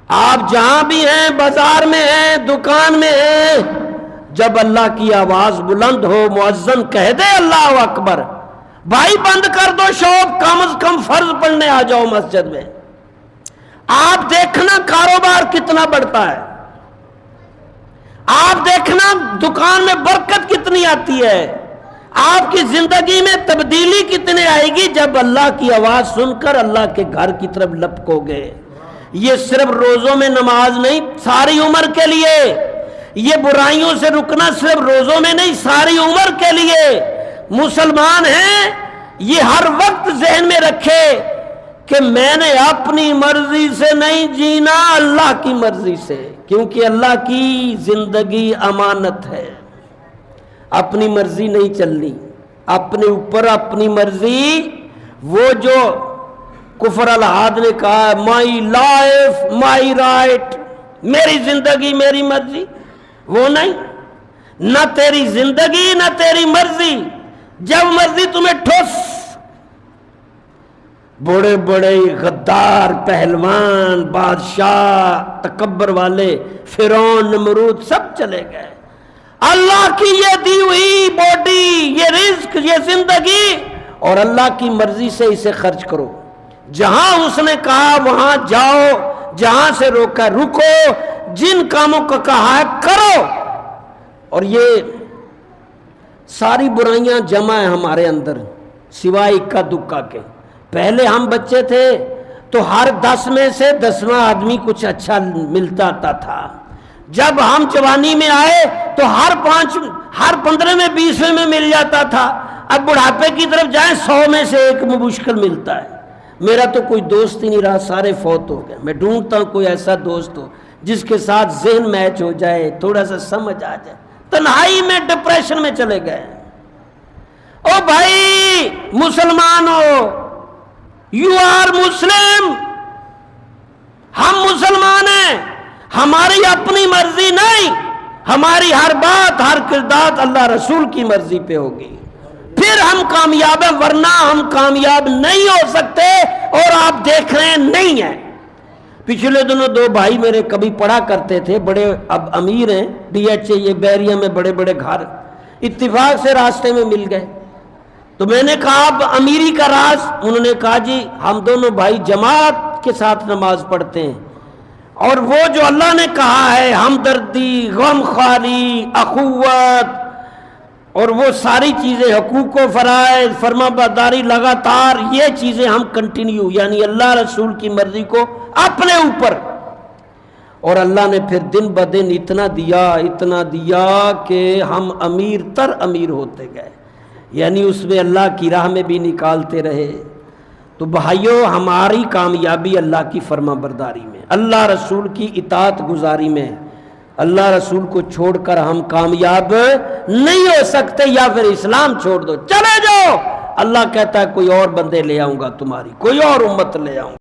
آپ جہاں بھی ہیں، بازار میں ہیں، دکان میں ہیں، جب اللہ کی آواز بلند ہو، مؤذن کہہ دے اللہ اکبر، بھائی بند کر دو شوق، کم از کم فرض پڑھنے آ جاؤ مسجد میں۔ آپ دیکھنا کاروبار کتنا بڑھتا ہے، آپ دیکھنا دکان میں برکت کتنی آتی ہے، آپ کی زندگی میں تبدیلی کتنی آئے گی جب اللہ کی آواز سن کر اللہ کے گھر کی طرف لپکو گے۔ یہ صرف روزوں میں نماز نہیں، ساری عمر کے لیے۔ یہ برائیوں سے رکنا صرف روزوں میں نہیں، ساری عمر کے لیے۔ مسلمان ہیں یہ ہر وقت ذہن میں رکھے کہ میں نے اپنی مرضی سے نہیں جینا، اللہ کی مرضی سے، کیونکہ اللہ کی زندگی امانت ہے۔ اپنی مرضی نہیں چلنی، اپنے اوپر اپنی مرضی۔ وہ جو کفر الحاد نے کہا مائی لائف مائی رائٹ، میری زندگی میری مرضی، وہ نہیں، نہ تیری زندگی نہ تیری مرضی، جب مرضی تمہیں ٹھوس۔ بڑے بڑے غدار پہلوان، بادشاہ، تکبر والے، فرعون، نمرود، سب چلے گئے۔ اللہ کی یہ دی ہوئی باڈی، یہ رزق، یہ زندگی، اور اللہ کی مرضی سے اسے خرچ کرو۔ جہاں اس نے کہا وہاں جاؤ، جہاں سے روکا رکو، جن کاموں کا کہا ہے کرو۔ اور یہ ساری برائیاں جمع ہیں ہمارے اندر، سوائے اکا دکا کے۔ پہلے ہم بچے تھے تو ہر 10 میں سے 10واں آدمی کچھ اچھا ملتا تھا۔ جب ہم جوانی میں آئے تو ہر 15 میں 20 میں مل جاتا تھا۔ اب بڑھاپے کی طرف جائیں 100 میں سے 1 میں مشکل ملتا ہے۔ میرا تو کوئی دوست ہی نہیں رہا، سارے فوت ہو گئے۔ میں ڈھونڈتا ہوں کوئی ایسا دوست ہو جس کے ساتھ ذہن میچ ہو جائے، تھوڑا سا سمجھ آ جائے۔ تنہائی میں ڈپریشن میں چلے گئے۔ او بھائی مسلمان ہو، یو آر مسلم، ہم مسلمان ہیں، ہماری اپنی مرضی نہیں، ہماری ہر بات ہر کردار اللہ رسول کی مرضی پہ ہوگی، پھر ہم کامیاب ہیں، ورنہ ہم کامیاب نہیں ہو سکتے۔ اور آپ دیکھ رہے ہیں نہیں ہیں۔ پچھلے دنوں 2 بھائی میرے کبھی پڑھا کرتے تھے، بڑے اب امیر ہیں، DHA یہ بیریا میں بڑے بڑے گھر، اتفاق سے راستے میں مل گئے۔ تو میں نے کہا اب امیری کا راز؟ انہوں نے کہا جی ہم دونوں بھائی جماعت کے ساتھ نماز پڑھتے ہیں، اور وہ جو اللہ نے کہا ہے ہمدردی، غم خواری، اخوت، اور وہ ساری چیزیں، حقوق و فرائض، فرما برداری، لگاتار یہ چیزیں ہم کنٹینیو، یعنی اللہ رسول کی مرضی کو اپنے اوپر۔ اور اللہ نے پھر دن بدن اتنا دیا کہ ہم امیر تر امیر ہوتے گئے، یعنی اس میں اللہ کی راہ میں بھی نکالتے رہے۔ تو بھائیو ہماری کامیابی اللہ کی فرما برداری میں، اللہ رسول کی اطاعت گزاری میں۔ اللہ رسول کو چھوڑ کر ہم کامیاب نہیں ہو سکتے، یا پھر اسلام چھوڑ دو چلے جاؤ، اللہ کہتا ہے کوئی اور بندے لے آؤں گا، تمہاری کوئی اور امت لے آؤں گا۔